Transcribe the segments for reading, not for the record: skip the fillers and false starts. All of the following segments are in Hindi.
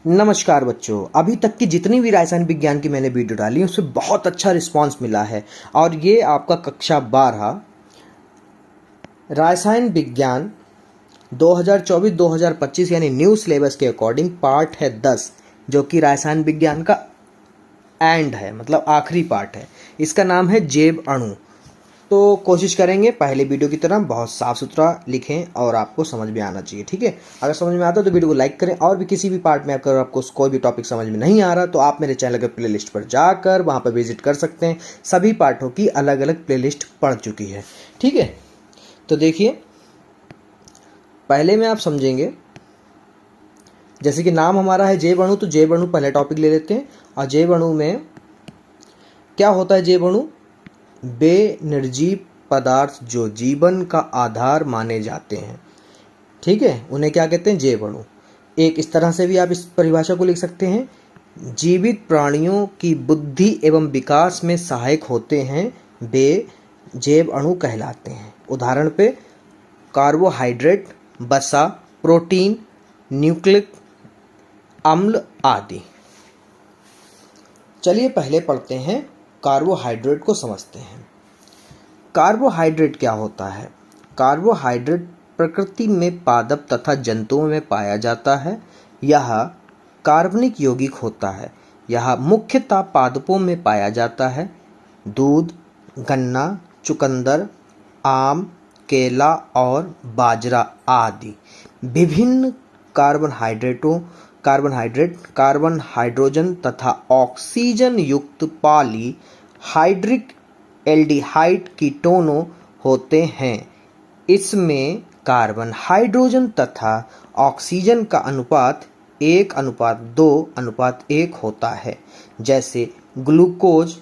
नमस्कार बच्चों, अभी तक की जितनी भी रासायन विज्ञान की मैंने वीडियो डाली उससे बहुत अच्छा रिस्पांस मिला है। और ये आपका कक्षा 12 रासायन विज्ञान 2024-2025 यानी न्यू सिलेबस के अकॉर्डिंग पार्ट है 10, जो कि रासायन विज्ञान का एंड है, मतलब आखिरी पार्ट है। इसका नाम है जैव अणु। तो कोशिश करेंगे पहले वीडियो की तरह बहुत साफ़ सुथरा लिखें और आपको समझ में आना चाहिए, ठीक है। अगर समझ में आता है तो वीडियो को लाइक करें, और भी किसी भी पार्ट में अगर आपको कोई भी टॉपिक समझ में नहीं आ रहा तो आप मेरे चैनल के प्लेलिस्ट पर जाकर वहाँ पर विजिट कर सकते हैं। सभी पार्टों की अलग अलग प्लेलिस्ट पड़ चुकी है, ठीक है। तो देखिए, पहले में आप समझेंगे, जैसे कि नाम हमारा है जैव अणु, तो जैव अणु पहले टॉपिक ले लेते हैं। और जैव अणु में क्या होता है? जैव अणु वे निर्जीव पदार्थ जो जीवन का आधार माने जाते हैं, ठीक है, उन्हें क्या कहते हैं? जैव अणु। एक इस तरह से भी आप इस परिभाषा को लिख सकते हैं, जीवित प्राणियों की बुद्धि एवं विकास में सहायक होते हैं, वे जैव अणु कहलाते हैं। उदाहरण पे कार्बोहाइड्रेट, वसा, प्रोटीन, न्यूक्लिक अम्ल आदि। चलिए पहले पढ़ते हैं, कार्बोहाइड्रेट को समझते हैं। कार्बोहाइड्रेट क्या होता है? कार्बोहाइड्रेट प्रकृति में पादप तथा जंतुओं में पाया जाता है। यह कार्बनिक यौगिक होता है। यह मुख्यतः पादपों में पाया जाता है। दूध, गन्ना, चुकंदर, आम, केला और बाजरा आदि विभिन्न कार्बन, हाइड्रोजन तथा ऑक्सीजन युक्त पॉलीहाइड्रिक एल्डिहाइड कीटोनों होते हैं। इसमें कार्बन, हाइड्रोजन तथा ऑक्सीजन का अनुपात 1:2:1 होता है। जैसे ग्लूकोज,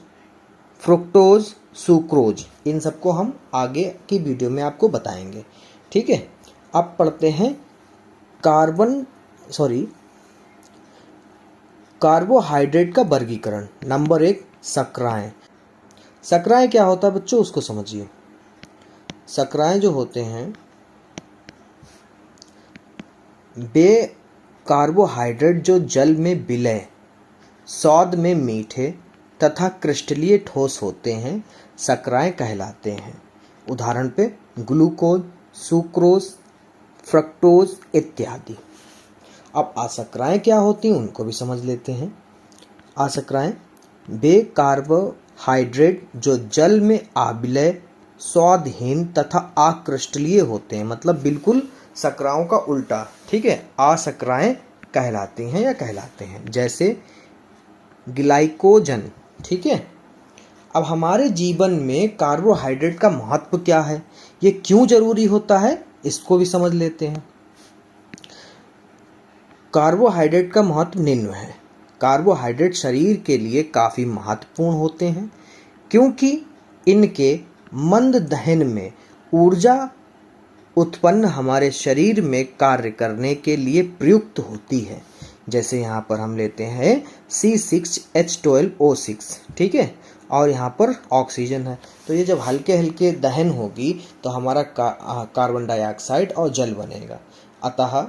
फ्रुक्टोज, सुक्रोज। इन सबको हम आगे की वीडियो में आपको बताएंगे, ठीक है। अब पढ़ते हैं कार्बोहाइड्रेट का वर्गीकरण। नंबर 1, शर्कराएं। शर्कराएं क्या होता है बच्चों, उसको समझिए। शर्कराएं जो होते हैं वे कार्बोहाइड्रेट जो जल में विलय, स्वाद में मीठे तथा क्रिस्टलीय ठोस होते हैं, शर्कराएं कहलाते हैं। उदाहरण पे ग्लूकोज, सुक्रोज, फ्रक्टोज इत्यादि। अब अशर्कराएं क्या होती हैं उनको भी समझ लेते हैं। अशर्कराएं वे कार्बोहाइड्रेट जो जल में अविलय, स्वादहीन तथा अक्रिस्टलीय होते हैं, मतलब बिल्कुल शर्कराओं का उल्टा, ठीक है। अशर्कराएं कहलाती हैं या कहलाते हैं। जैसे ग्लाइकोजन, ठीक है। अब हमारे जीवन में कार्बोहाइड्रेट का महत्व क्या है, ये क्यों जरूरी होता है, इसको भी समझ लेते हैं। कार्बोहाइड्रेट का महत्व निम्न है। कार्बोहाइड्रेट शरीर के लिए काफ़ी महत्वपूर्ण होते हैं, क्योंकि इनके मंद दहन में ऊर्जा उत्पन्न हमारे शरीर में कार्य करने के लिए प्रयुक्त होती है। जैसे यहाँ पर हम लेते हैं C6H12O6, ठीक है, और यहाँ पर ऑक्सीजन है। तो ये जब हल्के हल्के दहन होगी तो हमारा कार्बन डाइऑक्साइड और जल बनेगा, अतः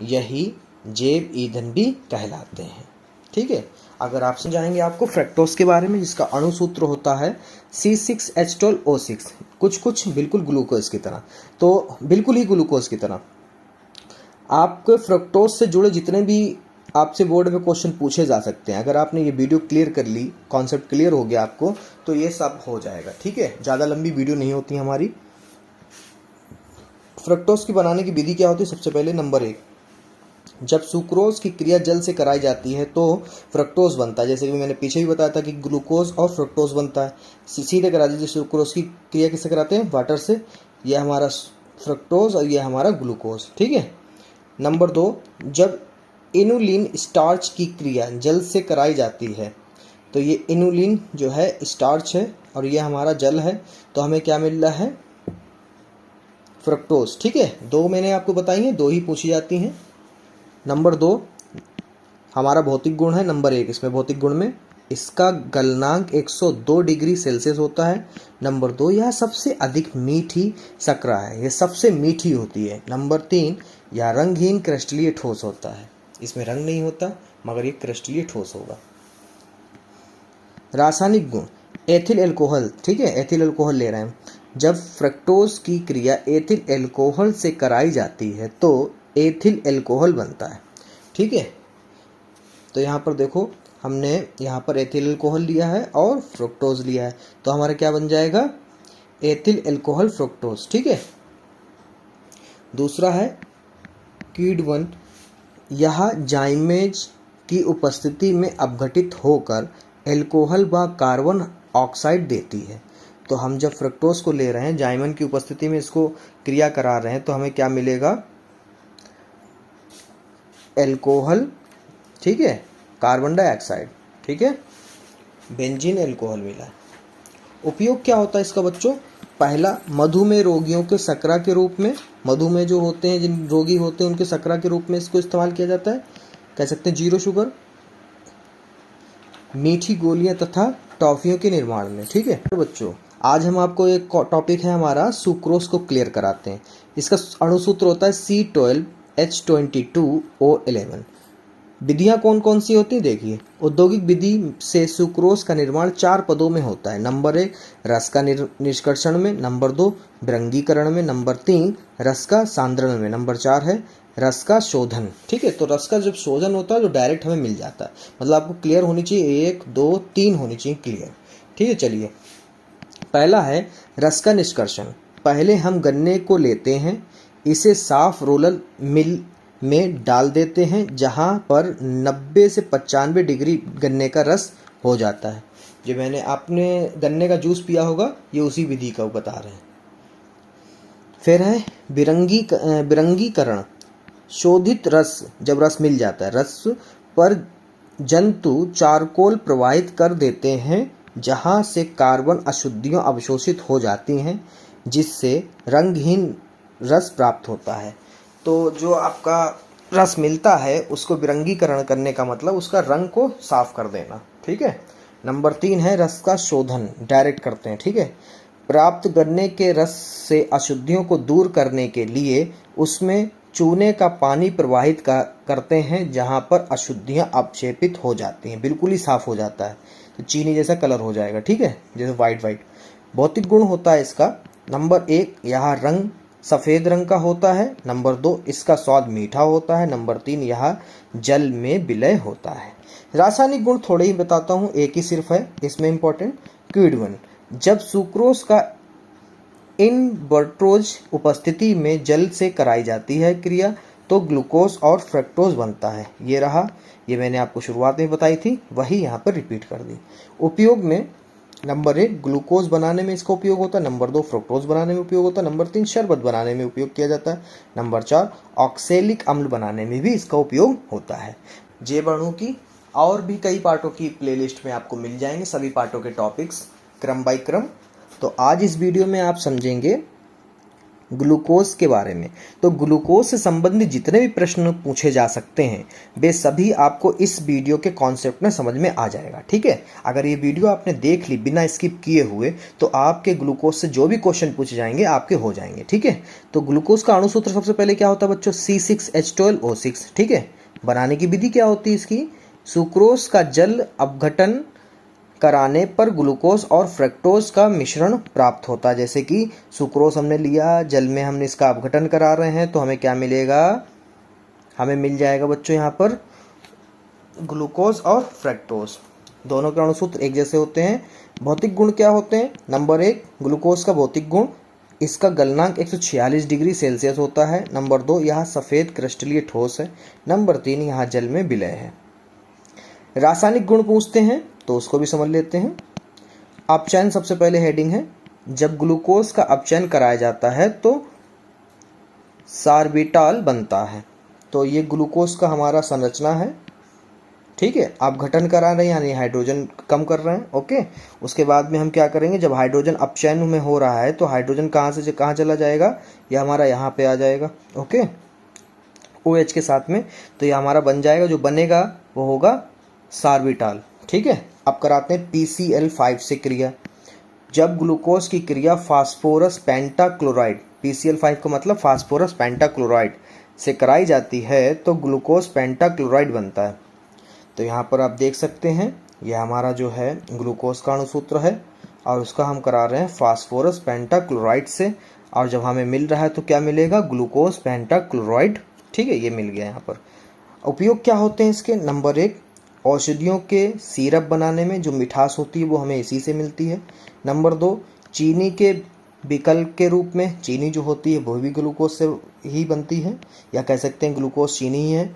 यही जैव ईंधन भी कहलाते हैं, ठीक है। अगर आप समझाएंगे आपको फ्रक्टोज के बारे में, जिसका अणु सूत्र होता है C6H12O6, कुछ बिल्कुल ग्लूकोज की तरह, तो बिल्कुल ही ग्लूकोज की तरह। आपके फ्रक्टोज से जुड़े जितने भी आपसे बोर्ड में क्वेश्चन पूछे जा सकते हैं, अगर आपने ये वीडियो क्लियर कर ली, कॉन्सेप्ट क्लियर हो गया आपको, तो ये सब हो जाएगा, ठीक है। ज़्यादा लंबी वीडियो नहीं होती हमारी। फ्रक्टोज की बनाने की विधि क्या होती है? सबसे पहले नंबर 1, जब सुक्रोज की क्रिया जल से कराई जाती है तो फ्रक्टोज बनता है। जैसे कि मैंने पीछे भी बताया था कि ग्लूकोज और फ्रक्टोज बनता है। सीधे करा दीजिए, सुक्रोज की क्रिया किससे कराते हैं? वाटर से। यह हमारा फ्रक्टोज और यह हमारा ग्लूकोज, ठीक है। नंबर 2, जब इनुलिन स्टार्च की क्रिया जल से कराई जाती है, तो ये इनुलिन जो है स्टार्च है और ये हमारा जल है, तो हमें क्या मिल रहा है? फ्रक्टोज, ठीक है। 2 मैंने आपको बताई हैं, 2 ही पूछी जाती हैं। नंबर 2 हमारा भौतिक गुण है। नंबर 1 इसमें भौतिक गुण में इसका गलनांक 102 डिग्री सेल्सियस होता है। नंबर 2 यह सबसे अधिक मीठी शर्करा है, यह सबसे मीठी होती है। नंबर 3 यह रंगहीन क्रिस्टलीय ठोस होता है। इसमें रंग नहीं होता मगर ये क्रिस्टलीय ठोस होगा। रासायनिक गुण, एथिल अल्कोहल, ठीक है, एथिल अल्कोहल ले रहे हैं। जब फ्रक्टोज की क्रिया एथिल अल्कोहल से कराई जाती है तो एथिल अल्कोहल बनता है, ठीक है। तो यहाँ पर देखो हमने यहाँ पर एथिल अल्कोहल लिया है और फ्रुक्टोज लिया है, तो हमारा क्या बन जाएगा, एथिल अल्कोहल फ्रुक्टोज, ठीक है। दूसरा है कीड1, यह जाइमेज की उपस्थिति में अपघटित होकर अल्कोहल व कार्बन ऑक्साइड देती है। तो हम जब फ्रक्टोज को ले रहे हैं, जाइमन की उपस्थिति में इसको क्रिया करा रहे हैं, तो हमें क्या मिलेगा, अल्कोहल, ठीक है, कार्बन डाइऑक्साइड, ठीक है, बेंजीन अल्कोहल मिला है। उपयोग क्या होता है इसका बच्चों, पहला मधुमेह रोगियों के सकरा के रूप में, मधुमेह जो होते हैं, जिन रोगी होते हैं उनके सकरा के रूप में इसको इस्तेमाल किया जाता है, कह सकते हैं जीरो शुगर। मीठी गोलियां तथा टॉफियों के निर्माण में, ठीक है। तो बच्चों आज हम आपको एक टॉपिक है हमारा सुक्रोज को क्लियर कराते हैं। इसका अणुसूत्र होता है C12H22O11। विधियां कौन कौन सी होती है देखिए, औद्योगिक विधि से सुक्रोज का निर्माण 4 पदों में होता है। नंबर 1 रस का निष्कर्षण में, नंबर 2 विरंगीकरण में, नंबर 3 रस का सांद्रण में, नंबर 4 है रस का शोधन, ठीक है। तो रस का जब शोधन होता है तो डायरेक्ट हमें मिल जाता है, मतलब आपको क्लियर होनी चाहिए, 1 2 3 होनी चाहिए क्लियर, ठीक है। चलिए पहला है रस का निष्कर्षण। पहले हम गन्ने को लेते हैं, इसे साफ रोलर मिल में डाल देते हैं जहां पर 90 से 95 डिग्री गन्ने का रस हो जाता है। जो मैंने आपने गन्ने का जूस पिया होगा, ये उसी विधि का बता रहे हैं। फिर है विरंगीकरण। शोधित रस, जब रस मिल जाता है, रस पर जंतु चारकोल प्रवाहित कर देते हैं जहां से कार्बन अशुद्धियां अवशोषित हो जाती हैं, जिससे रंगहीन रस प्राप्त होता है। तो जो आपका रस मिलता है उसको विरंगीकरण करने का मतलब उसका रंग को साफ कर देना, ठीक है। नंबर 3 है रस का शोधन, डायरेक्ट करते हैं, ठीक है। प्राप्त गन्ने के रस से अशुद्धियों को दूर करने के लिए उसमें चूने का पानी प्रवाहित करते हैं जहां पर अशुद्धियां अपक्षेपित हो जाती हैं, बिल्कुल ही साफ हो जाता है, तो चीनी जैसा कलर हो जाएगा, ठीक है, जैसे वाइट। भौतिक गुण होता है इसका, नंबर 1 यह रंग सफ़ेद रंग का होता है, नंबर 2 इसका स्वाद मीठा होता है, नंबर 3 यह जल में विलय होता है। रासायनिक गुण थोड़े ही बताता हूँ, एक ही सिर्फ है इसमें इम्पोर्टेंट, कीड1। जब सुक्रोज का इनवर्टोज उपस्थिति में जल से कराई जाती है क्रिया तो ग्लूकोज और फ्रक्टोज बनता है। ये रहा, ये मैंने आपको शुरुआत में बताई थी, वही यहाँ पर रिपीट कर दी। उपयोग में नंबर 1 ग्लूकोज बनाने में इसका उपयोग होता है, नंबर 2 फ्रुक्टोज बनाने में उपयोग होता है, नंबर 3 शरबत बनाने में उपयोग किया जाता है, नंबर 4 ऑक्सैलिक अम्ल बनाने में भी इसका उपयोग होता है। जैव अणु की और भी कई पार्टों की प्लेलिस्ट में आपको मिल जाएंगे सभी पार्टों के टॉपिक्स क्रम बाय क्रम। तो आज इस वीडियो में आप समझेंगे ग्लूकोज के बारे में। तो ग्लूकोज से संबंधित जितने भी प्रश्न पूछे जा सकते हैं वे सभी आपको इस वीडियो के कॉन्सेप्ट में समझ में आ जाएगा, ठीक है। अगर ये वीडियो आपने देख ली बिना स्किप किए हुए तो आपके ग्लूकोज से जो भी क्वेश्चन पूछे जाएंगे आपके हो जाएंगे, ठीक है। तो ग्लूकोज का अणुसूत्र सबसे पहले क्या होता है बच्चों, C6H12O6, ठीक है। बनाने की विधि क्या होती है इसकी, सुक्रोज का जल अपघटन कराने पर ग्लूकोज और फ्रक्टोज का मिश्रण प्राप्त होता है। जैसे कि सुक्रोज हमने लिया, जल में हमने इसका अपघटन करा रहे हैं, तो हमें क्या मिलेगा, हमें मिल जाएगा बच्चों यहाँ पर ग्लूकोज और फ्रक्टोज, दोनों के अणुसूत्र एक जैसे होते हैं। भौतिक गुण क्या होते हैं, नंबर 1 ग्लूकोज का भौतिक गुण, इसका गलनांक 146 डिग्री सेल्सियस होता है, नंबर 2 यह सफ़ेद क्रिस्टलीय ठोस है, नंबर 3 यह जल में विलय है। रासायनिक गुण पूछते हैं तो उसको भी समझ लेते हैं। अपचयन सबसे पहले हेडिंग है, जब ग्लूकोज का अपचयन कराया जाता है तो सार्बिटाल बनता है। तो ये ग्लूकोज का हमारा संरचना है, ठीक है। आप घटन करा रहे हैं यानी हाइड्रोजन कम कर रहे हैं, ओके। उसके बाद में हम क्या करेंगे, जब हाइड्रोजन अपचयन में हो रहा है तो हाइड्रोजन कहाँ से कहाँ चला जाएगा, यह हमारा यहाँ पे आ जाएगा, ओके, OH के साथ में। तो यह हमारा बन जाएगा, जो बनेगा वो होगा सार्बिटाल, ठीक है। अब कराते हैं PCl5 से क्रिया। जब ग्लूकोज की क्रिया फास्फोरस पेंटाक्लोराइड, PCl5 का मतलब फास्फोरस पेंटाक्लोराइड से कराई जाती है तो ग्लूकोज पेंटाक्लोराइड बनता है। तो यहाँ पर आप देख सकते हैं यह हमारा जो है ग्लूकोज का अणुसूत्र है और उसका हम करा रहे हैं फास्फोरस पेंटाक्लोराइड से, और जब हमें मिल रहा है तो क्या मिलेगा, ग्लूकोज पेंटाक्लोराइड। ठीक है, ये मिल गया यहाँ पर। उपयोग क्या होते हैं इसके, नंबर 1 औषधियों के सिरप बनाने में जो मिठास होती है वो हमें इसी से मिलती है। नंबर 2 चीनी के विकल्प के रूप में, चीनी जो होती है वो भी ग्लूकोज से ही बनती है, या कह सकते हैं ग्लूकोज चीनी ही है।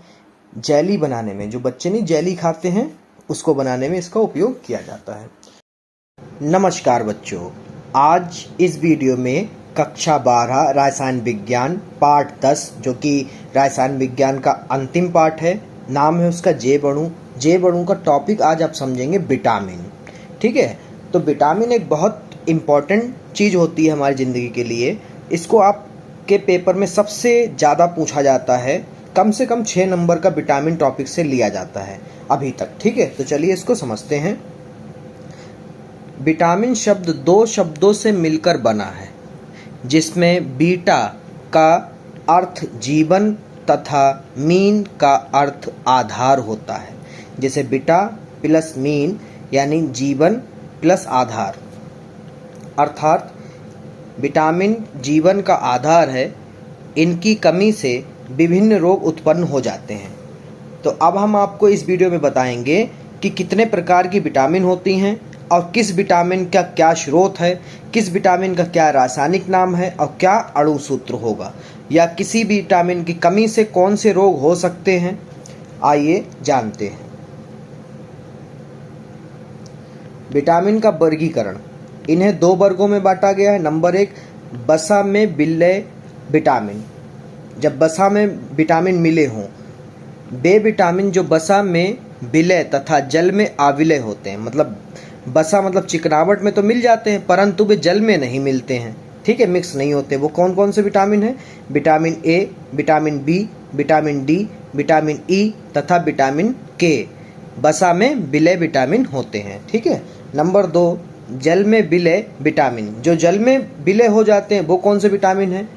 जेली बनाने में, जो बच्चे नहीं जेली खाते हैं उसको बनाने में इसका उपयोग किया जाता है। नमस्कार बच्चों, आज इस वीडियो में कक्षा 12 रसायन विज्ञान पार्ट 10, जो कि रसायन विज्ञान का अंतिम पार्ट है, नाम है उसका जैव अणु। जैव अणु का टॉपिक आज आप समझेंगे विटामिन। ठीक है, तो विटामिन एक बहुत इम्पॉर्टेंट चीज़ होती है हमारी ज़िंदगी के लिए। इसको आपके पेपर में सबसे ज़्यादा पूछा जाता है, कम से कम 6 नंबर का विटामिन टॉपिक से लिया जाता है अभी तक। ठीक है, तो चलिए इसको समझते हैं। विटामिन शब्द 2 शब्दों से मिलकर बना है, जिसमें बीटा का अर्थ जीवन तथा मीन का अर्थ आधार होता है। जैसे बीटा प्लस मीन यानी जीवन प्लस आधार, अर्थात विटामिन जीवन का आधार है। इनकी कमी से विभिन्न रोग उत्पन्न हो जाते हैं। तो अब हम आपको इस वीडियो में बताएंगे कि कितने प्रकार की विटामिन होती हैं और किस विटामिन का क्या स्रोत है, किस विटामिन का क्या रासायनिक नाम है और क्या अणुसूत्र होगा, या किसी भी विटामिन की कमी से कौन से रोग हो सकते हैं। आइए जानते हैं। विटामिन का वर्गीकरण, इन्हें 2 वर्गों में बांटा गया है। नंबर 1 वसा में विलय विटामिन, जब वसा में विटामिन मिले हों। वे विटामिन जो वसा में विलय तथा जल में अविलय होते हैं, मतलब वसा मतलब चिकनावट में तो मिल जाते हैं परंतु वे जल में नहीं मिलते हैं। ठीक है, मिक्स नहीं होते। वो कौन कौन से विटामिन हैं, vitamin A, vitamin B, vitamin D, vitamin E तथा विटामिन के वसा में विलय विटामिन होते हैं। ठीक है। नंबर 2 जल में विलय विटामिन, जो जल में विलय हो जाते हैं वो कौन से विटामिन हैं,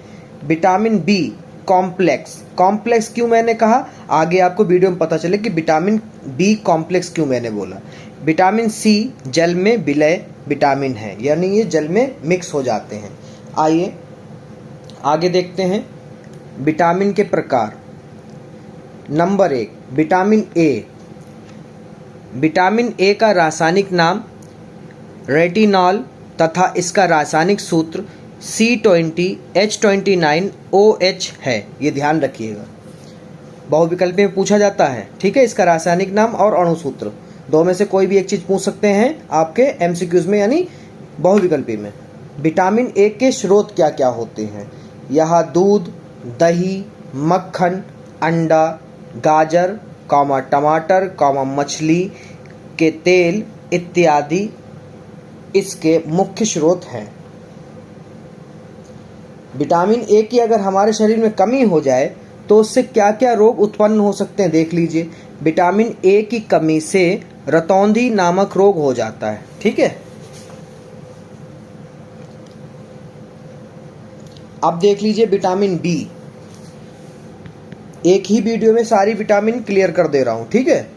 विटामिन बी कॉम्प्लेक्स। कॉम्प्लेक्स क्यों मैंने कहा, आगे आपको वीडियो में पता चले कि विटामिन बी कॉम्प्लेक्स क्यों मैंने बोला। विटामिन सी जल में विलय विटामिन है, यानी ये जल में मिक्स हो जाते हैं। आइए आगे देखते हैं विटामिन के प्रकार। Number 1 vitamin A. Vitamin A का रासायनिक नाम रेटिनॉल तथा इसका रासायनिक सूत्र C20H29OH है। ये ध्यान रखिएगा, बहुविकल्पी में पूछा जाता है। ठीक है, इसका रासायनिक नाम और अणुसूत्र 2 में से कोई भी एक चीज़ पूछ सकते हैं आपके MCQs में, यानी बहुविकल्पी में। विटामिन ए के स्रोत क्या क्या होते हैं, यहाँ दूध, दही, मक्खन, अंडा, गाजर, टमाटर, मछली के तेल इत्यादि इसके मुख्य स्रोत हैं। विटामिन ए की अगर हमारे शरीर में कमी हो जाए तो उससे क्या क्या रोग उत्पन्न हो सकते हैं, देख लीजिए। विटामिन ए की कमी से रतौंधी नामक रोग हो जाता है। ठीक है, अब देख लीजिए विटामिन बी। एक ही वीडियो में सारी विटामिन क्लियर कर दे रहा हूं। ठीक है,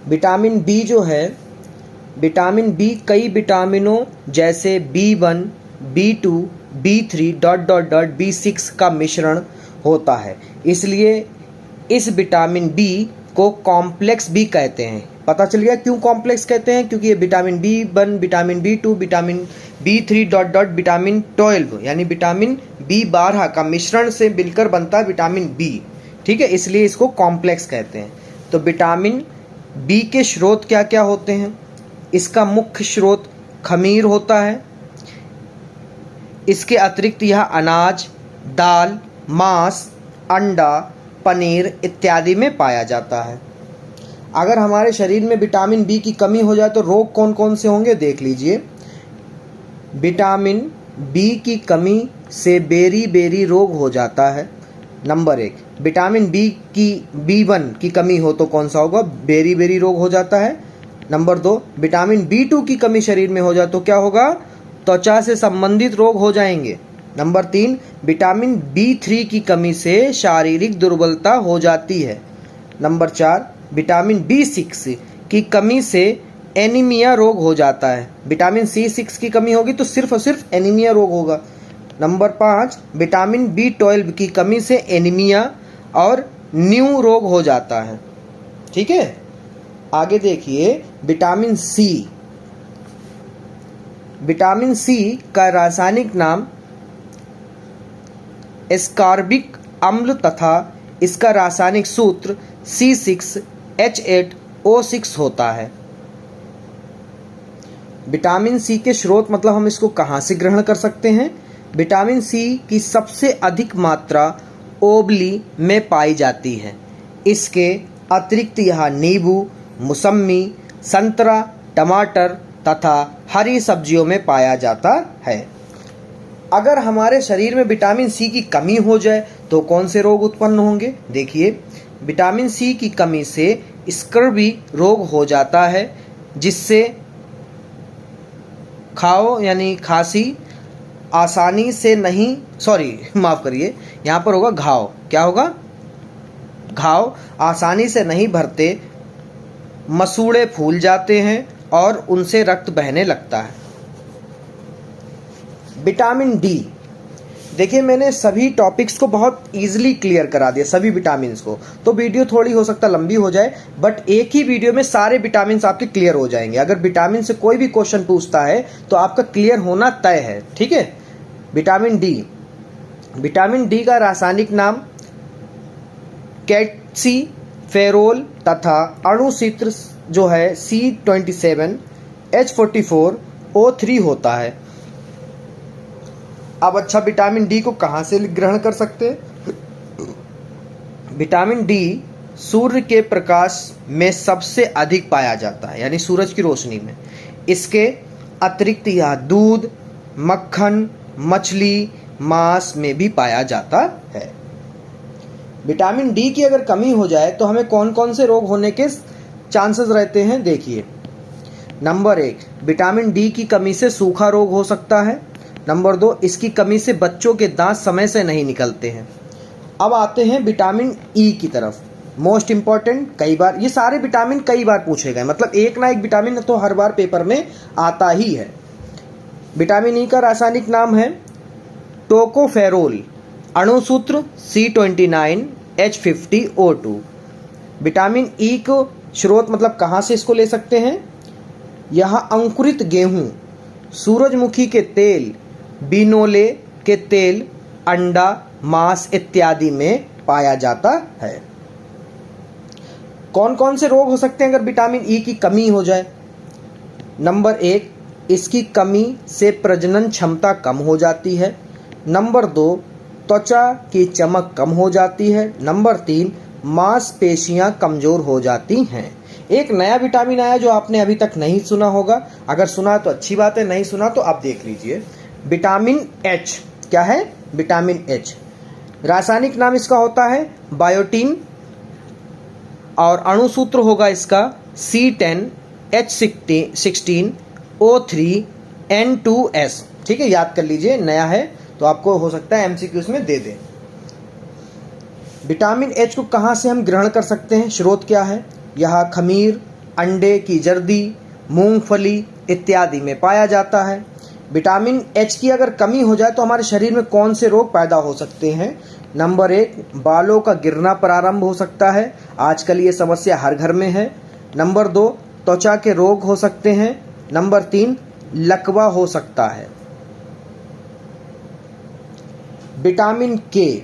विटामिन बी जो है, विटामिन बी कई विटामिनों जैसे B1, B2, B3 B6 का मिश्रण होता है, इसलिए इस विटामिन बी को कॉम्प्लेक्स भी कहते हैं। पता चल गया क्यों कॉम्प्लेक्स कहते हैं, क्योंकि ये vitamin B1, vitamin B2, vitamin B3 vitamin 12 यानी विटामिन B12 का मिश्रण से मिलकर बनता है विटामिन बी। ठीक है, इसलिए इसको कॉम्प्लेक्स कहते हैं। तो विटामिन बी के स्रोत क्या क्या होते हैं, इसका मुख्य स्रोत खमीर होता है। इसके अतिरिक्त यह अनाज, दाल, मांस, अंडा, पनीर इत्यादि में पाया जाता है। अगर हमारे शरीर में विटामिन बी की कमी हो जाए तो रोग कौन कौन से होंगे, देख लीजिए। विटामिन बी की कमी से बेरी रोग हो जाता है। नंबर 1 विटामिन बी की B1 की कमी हो तो कौन सा होगा, बेरी रोग हो जाता है। नंबर 2 विटामिन B2 की कमी शरीर में हो जाए तो क्या होगा, त्वचा से संबंधित रोग हो जाएंगे। नंबर 3, विटामिन B3 की कमी से शारीरिक दुर्बलता हो जाती है। नंबर 4, विटामिन B6 की कमी से एनीमिया रोग हो जाता है। विटामिन C6 की कमी होगी तो सिर्फ और सिर्फ एनीमिया रोग होगा। नंबर 5, विटामिन B12 की कमी से एनीमिया और न्यू रोग हो जाता है। ठीक है, आगे देखिए विटामिन सी। विटामिन सी का रासायनिक नाम एस्कॉर्बिक अम्ल तथा इसका रासायनिक सूत्र C6H8O6 होता है। विटामिन सी के स्रोत मतलब हम इसको कहाँ से ग्रहण कर सकते हैं? विटामिन सी की सबसे अधिक मात्रा ओबली में पाई जाती है। इसके अतिरिक्त यहाँ नींबू, मौसमी, संतरा, टमाटर तथा हरी सब्जियों में पाया जाता है। अगर हमारे शरीर में विटामिन सी की कमी हो जाए तो कौन से रोग उत्पन्न होंगे? देखिए, विटामिन सी की कमी से स्कर्वी रोग हो जाता है, जिससे यानी खांसी आसानी से नहीं, माफ़ करिए, यहाँ पर होगा घाव। क्या होगा? घाव आसानी से नहीं भरते, मसूड़े फूल जाते हैं और उनसे रक्त बहने लगता है। विटामिन डी, देखिए मैंने सभी टॉपिक्स को बहुत इजीली क्लियर करा दिया, सभी विटामिन्स को, तो वीडियो थोड़ी हो सकता लंबी हो जाए, बट एक ही वीडियो में सारे विटामिन्स आपके क्लियर हो जाएंगे। अगर विटामिन से कोई भी क्वेश्चन पूछता है तो आपका क्लियर होना तय है। ठीक है, विटामिन डी। विटामिन डी का रासायनिक नाम कैल्सीफेरोल तथा अणुसूत्र जो है C27H44O3 होता है। अब अच्छा, विटामिन डी को कहाँ से ग्रहण कर सकते हैं? विटामिन डी सूर्य के प्रकाश में सबसे अधिक पाया जाता है, यानी सूरज की रोशनी में। इसके अतिरिक्त यह दूध, मक्खन, मछली, मांस में भी पाया जाता है। विटामिन डी की अगर कमी हो जाए तो हमें कौन कौन से रोग होने के चांसेस रहते हैं? देखिए, नंबर 1, विटामिन डी की कमी से सूखा रोग हो सकता है। नंबर 2, इसकी कमी से बच्चों के दांत समय से नहीं निकलते हैं। अब आते हैं विटामिन ई की तरफ, मोस्ट इंपॉर्टेंट। कई बार ये सारे विटामिन कई बार पूछे गए, मतलब एक ना एक विटामिन तो हर बार पेपर में आता ही है। विटामिन ई का रासायनिक नाम है टोकोफेरोल, अणुसूत्र C29H50O2। विटामिन ई को स्रोत मतलब कहाँ से इसको ले सकते हैं? यहाँ अंकुरित गेहूँ, सूरजमुखी के तेल, बिनोले के तेल, अंडा, मांस इत्यादि में पाया जाता है। कौन कौन से रोग हो सकते हैं अगर विटामिन ई की कमी हो जाए? नंबर 1, इसकी कमी से प्रजनन क्षमता कम हो जाती है। नंबर 2, त्वचा की चमक कम हो जाती है। नंबर 3, मांसपेशियां कमजोर हो जाती हैं। एक नया विटामिन आया जो आपने अभी तक नहीं सुना होगा, अगर सुना तो अच्छी बात है, नहीं सुना तो आप देख लीजिए। Vitamin H. क्या है? Vitamin H. रासायनिक नाम इसका होता है बायोटीन और अणुसूत्र होगा इसका C10H16O3N2S। ठीक है, याद कर लीजिए, नया है तो आपको हो सकता है MCQs में दे दे। विटामिन एच को कहाँ से हम ग्रहण कर सकते हैं? स्रोत क्या है? यह खमीर, अंडे की जर्दी, मूंगफली इत्यादि में पाया जाता है। विटामिन एच की अगर कमी हो जाए तो हमारे शरीर में कौन से रोग पैदा हो सकते हैं? नंबर 1, बालों का गिरना प्रारंभ हो सकता है, आजकल ये समस्या हर घर में है। नंबर 2, त्वचा के रोग हो सकते हैं। नंबर 3, लकवा हो सकता है। विटामिन के,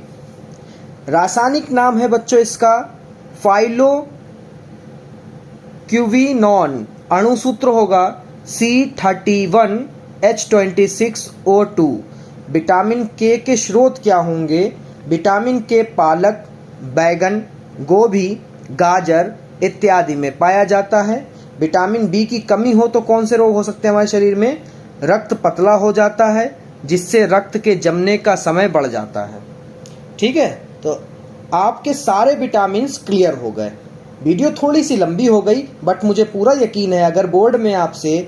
रासायनिक नाम है बच्चों इसका फाइलोक्विनोन, अणुसूत्र होगा C31H26O2। विटामिन के स्रोत क्या होंगे? विटामिन के पालक, बैगन, गोभी, गाजर इत्यादि में पाया जाता है। विटामिन बी की कमी हो तो कौन से रोग हो सकते हैं हमारे शरीर में? रक्त पतला हो जाता है, जिससे रक्त के जमने का समय बढ़ जाता है। ठीक है, तो आपके सारे विटामिन्स क्लियर हो गए। वीडियो थोड़ी सी लंबी हो गई, बट मुझे पूरा यकीन है अगर बोर्ड में आपसे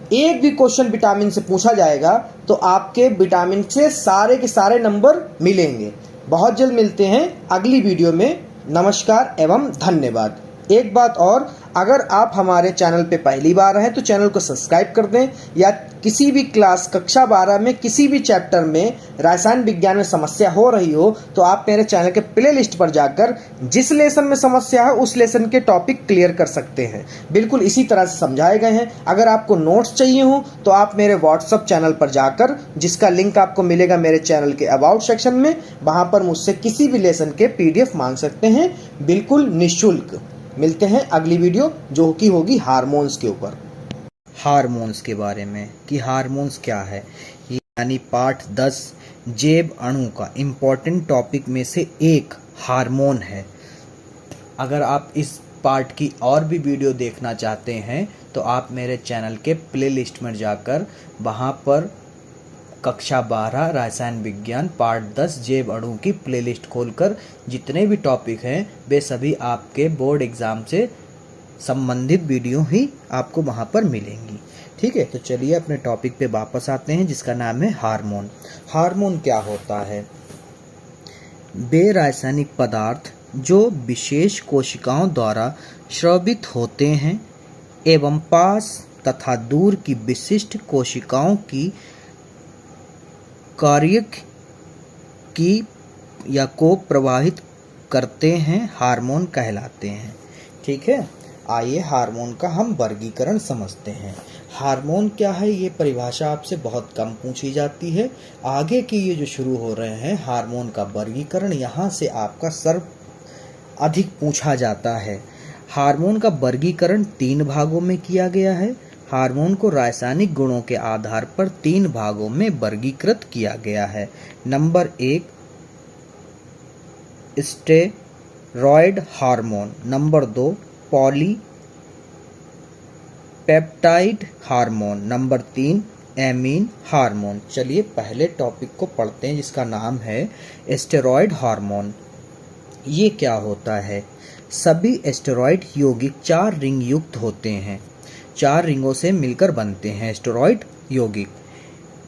एक भी क्वेश्चन विटामिन से पूछा जाएगा तो आपके विटामिन से सारे के सारे नंबर मिलेंगे। बहुत जल्द मिलते हैं अगली वीडियो में। नमस्कार एवं धन्यवाद। एक बात और, अगर आप हमारे चैनल पे पहली बार हैं तो चैनल को सब्सक्राइब कर दें, या किसी भी क्लास कक्षा 12 में किसी भी चैप्टर में रसायन विज्ञान में समस्या हो रही हो तो आप मेरे चैनल के प्ले लिस्ट पर जाकर जिस लेसन में समस्या है उस लेसन के टॉपिक क्लियर कर सकते हैं। बिल्कुल इसी तरह से समझाए गए हैं। अगर आपको नोट्स चाहिए हो तो आप मेरे व्हाट्सअप चैनल पर जाकर, जिसका लिंक आपको मिलेगा मेरे चैनल के अबाउट सेक्शन में, वहाँ पर मुझसे किसी भी लेसन के PDF मांग सकते हैं, बिल्कुल निःशुल्क। मिलते हैं अगली वीडियो जो कि होगी हार्मोन्स के ऊपर, हार्मोन्स के बारे में कि हार्मोन्स क्या है, यानी पार्ट 10 जैव अणु का इम्पोर्टेंट टॉपिक में से एक हार्मोन है। अगर आप इस पार्ट की और भी वीडियो देखना चाहते हैं तो आप मेरे चैनल के प्ले लिस्ट में जाकर वहाँ पर कक्षा 12 रसायन विज्ञान पार्ट 10 जैव अणु की प्लेलिस्ट खोलकर जितने भी टॉपिक हैं वे सभी आपके बोर्ड एग्ज़ाम से संबंधित वीडियो ही आपको वहाँ पर मिलेंगी। ठीक है, तो चलिए अपने टॉपिक पे वापस आते हैं जिसका नाम है हार्मोन। हार्मोन क्या होता है? वे रासायनिक पदार्थ जो विशेष कोशिकाओं द्वारा स्रावित होते हैं एवं पास तथा दूर की विशिष्ट कोशिकाओं की कार्य की या को प्रभावित करते हैं, हार्मोन कहलाते हैं। ठीक है, आइए हार्मोन का हम वर्गीकरण समझते हैं। हार्मोन क्या है, ये परिभाषा आपसे बहुत कम पूछी जाती है। आगे की ये जो शुरू हो रहे हैं हार्मोन का वर्गीकरण, यहाँ से आपका सर्व अधिक पूछा जाता है। हार्मोन का वर्गीकरण 3 भागों में किया गया है। हार्मोन को रासायनिक गुणों के आधार पर 3 भागों में वर्गीकृत किया गया है। Number 1 steroid hormone, number 2 polypeptide hormone, number 3 amine hormone. चलिए पहले टॉपिक को पढ़ते हैं जिसका नाम है स्टेरॉयड हार्मोन। ये क्या होता है? सभी स्टेरॉयड यौगिक 4 रिंग युक्त होते हैं। 4 रिंगों से मिलकर बनते हैं स्टेरॉयड यौगिक,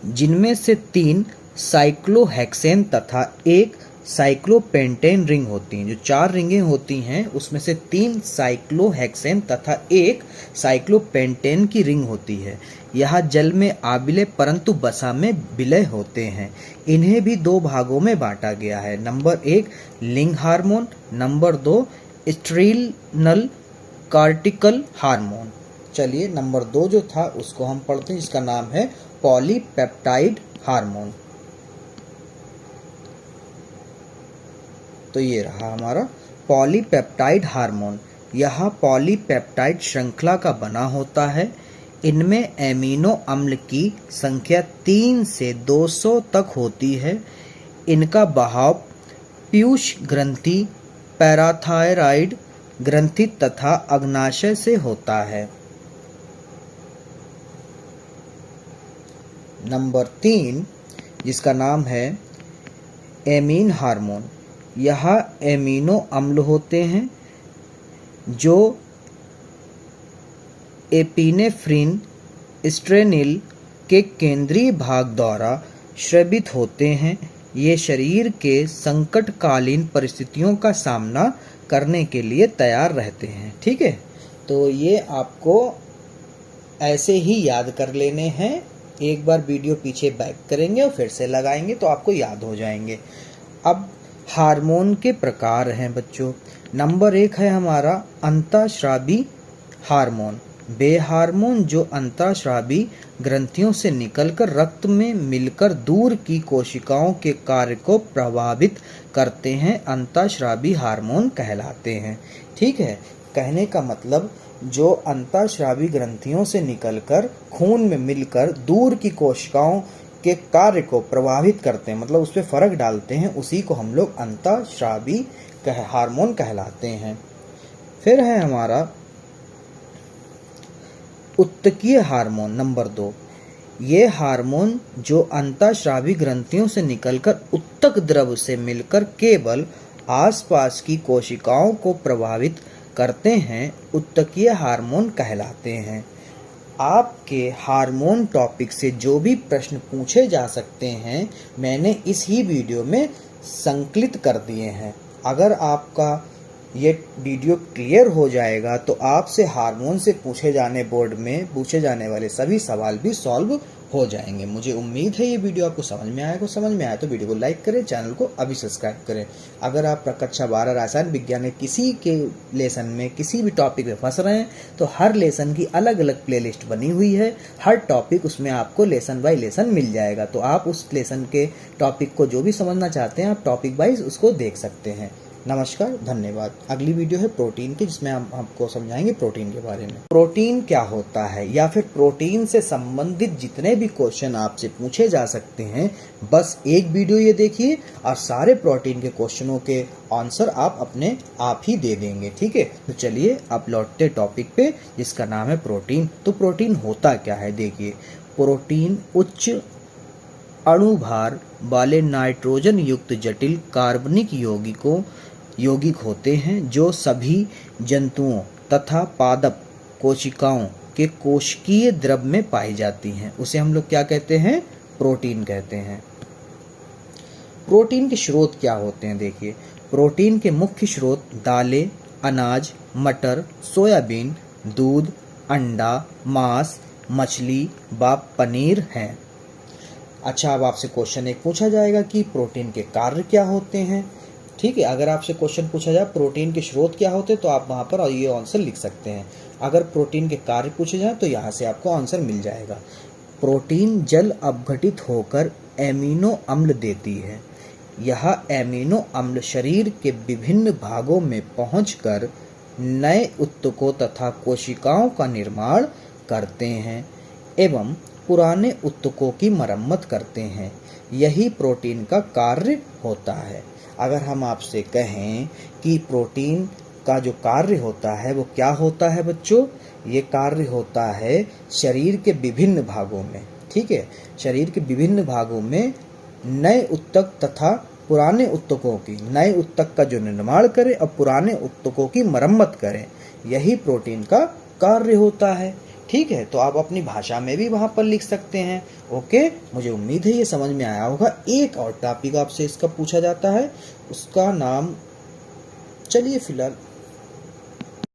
जिनमें से 3 साइक्लोहेक्सेन तथा 1 साइक्लोपेंटेन रिंग होती हैं। जो 4 रिंगें होती हैं उसमें से 3 साइक्लोहेक्सेन तथा 1 साइक्लोपेंटेन की रिंग होती है। यह जल में आबिले परंतु वसा में विलय होते हैं। इन्हें भी 2 भागों में बांटा गया है। नंबर 1 लिंग हार्मोन, नंबर 2 स्ट्रीनल कार्टिकल हार्मोन। चलिए नंबर 2 जो था उसको हम पढ़ते हैं जिसका नाम है पॉलीपेप्टाइड हार्मोन। तो ये रहा हमारा पॉलीपेप्टाइड हार्मोन। यह पॉलीपेप्टाइड श्रृंखला का बना होता है। इनमें एमिनो अम्ल की संख्या 3 से 200 तक होती है। इनका बहाव पीयूष ग्रंथि, पैराथायराइड ग्रंथि तथा अग्नाशय से होता है। नंबर 3 जिसका नाम है एमीन हार्मोन। यह एमिनो अम्ल होते हैं जो एपिनेफ्रिन स्ट्रेनिल के केंद्रीय भाग द्वारा स्रावित होते हैं। ये शरीर के संकटकालीन परिस्थितियों का सामना करने के लिए तैयार रहते हैं। ठीक है, तो ये आपको ऐसे ही याद कर लेने हैं। एक बार वीडियो पीछे बैक करेंगे और फिर से लगाएंगे तो आपको याद हो जाएंगे। अब हार्मोन के प्रकार हैं बच्चों। नंबर 1 है हमारा अंतःस्रावी हार्मोन। वे हार्मोन जो अंतःस्रावी ग्रंथियों से निकलकर रक्त में मिलकर दूर की कोशिकाओं के कार्य को प्रभावित करते हैं, अंतःस्रावी हार्मोन कहलाते हैं। ठीक है, कहने का मतलब जो अंतःस्रावी ग्रंथियों से निकलकर खून में मिलकर दूर की कोशिकाओं के कार्य को प्रभावित करते हैं, मतलब उस पर फर्क डालते हैं, उसी को हम लोग अंतःस्रावी हार्मोन कहलाते हैं। फिर है हमारा उत्तकीय हार्मोन नंबर 2। ये हार्मोन जो अंतःस्रावी ग्रंथियों से निकलकर उत्तक द्रव से मिलकर केवल आसपास की कोशिकाओं को प्रभावित करते हैं, उत्तकीय हार्मोन कहलाते हैं। आपके हार्मोन टॉपिक से जो भी प्रश्न पूछे जा सकते हैं मैंने इस ही वीडियो में संकलित कर दिए हैं। अगर आपका ये वीडियो क्लियर हो जाएगा तो आपसे हार्मोन से पूछे जाने बोर्ड में पूछे जाने वाले सभी सवाल भी सॉल्व हो जाएंगे। मुझे उम्मीद है ये वीडियो आपको समझ में आएगा। समझ में आया तो वीडियो को लाइक करें, चैनल को अभी सब्सक्राइब करें। अगर आप कक्षा 12 रसायन विज्ञान में किसी के लेसन में किसी भी टॉपिक में फंस रहे हैं तो हर लेसन की अलग अलग प्लेलिस्ट बनी हुई है। हर टॉपिक उसमें आपको लेसन बाय लेसन मिल जाएगा, तो आप उस लेसन के टॉपिक को जो भी समझना चाहते हैं आप टॉपिक वाइज उसको देख सकते हैं। नमस्कार, धन्यवाद। अगली वीडियो है प्रोटीन की, जिसमें हम आपको समझाएंगे प्रोटीन के बारे में। प्रोटीन क्या होता है या फिर प्रोटीन से संबंधित जितने भी क्वेश्चन आपसे पूछे जा सकते हैं बस एक वीडियो ये देखिए और सारे प्रोटीन के क्वेश्चनों के आंसर आप अपने आप ही दे देंगे। ठीक है, तो चलिए आप लौटते टॉपिक पे जिसका नाम है प्रोटीन। तो प्रोटीन होता क्या है, देखिए। प्रोटीन उच्च अणुभार वाले नाइट्रोजन युक्त जटिल कार्बनिक यौगिक होते हैं जो सभी जंतुओं तथा पादप कोशिकाओं के कोशिकीय द्रव में पाई जाती हैं। उसे हम लोग क्या कहते हैं, प्रोटीन कहते हैं। प्रोटीन के स्रोत क्या होते हैं, देखिए। प्रोटीन के मुख्य स्रोत दालें, अनाज, मटर, सोयाबीन, दूध, अंडा, मांस, मछली व पनीर हैं। अच्छा, अब आपसे क्वेश्चन एक पूछा जाएगा कि प्रोटीन के कार्य क्या होते हैं। ठीक है, अगर आपसे क्वेश्चन पूछा जाए प्रोटीन के स्रोत क्या होते हैं तो आप वहाँ पर ये आंसर लिख सकते हैं। अगर प्रोटीन के कार्य पूछे जाए तो यहाँ से आपको आंसर मिल जाएगा। प्रोटीन जल अपघटित होकर एमिनो अम्ल देती है। यह एमिनो अम्ल शरीर के विभिन्न भागों में पहुंचकर नए ऊतकों तथा कोशिकाओं का निर्माण करते हैं एवं पुराने ऊतकों की मरम्मत करते हैं। यही प्रोटीन का कार्य होता है। अगर हम आपसे कहें कि प्रोटीन का जो कार्य होता है वो क्या होता है बच्चों, ये कार्य होता है शरीर के विभिन्न भागों में। ठीक है, शरीर के विभिन्न भागों में नए ऊतक तथा पुराने ऊतकों की, नए ऊतक का जो निर्माण करे और पुराने ऊतकों की मरम्मत करे, यही प्रोटीन का कार्य होता है। ठीक है, तो आप अपनी भाषा में भी वहाँ पर लिख सकते हैं। ओके, मुझे उम्मीद है ये समझ में आया होगा। एक और टॉपिक आपसे इसका पूछा जाता है, उसका नाम चलिए फिलहाल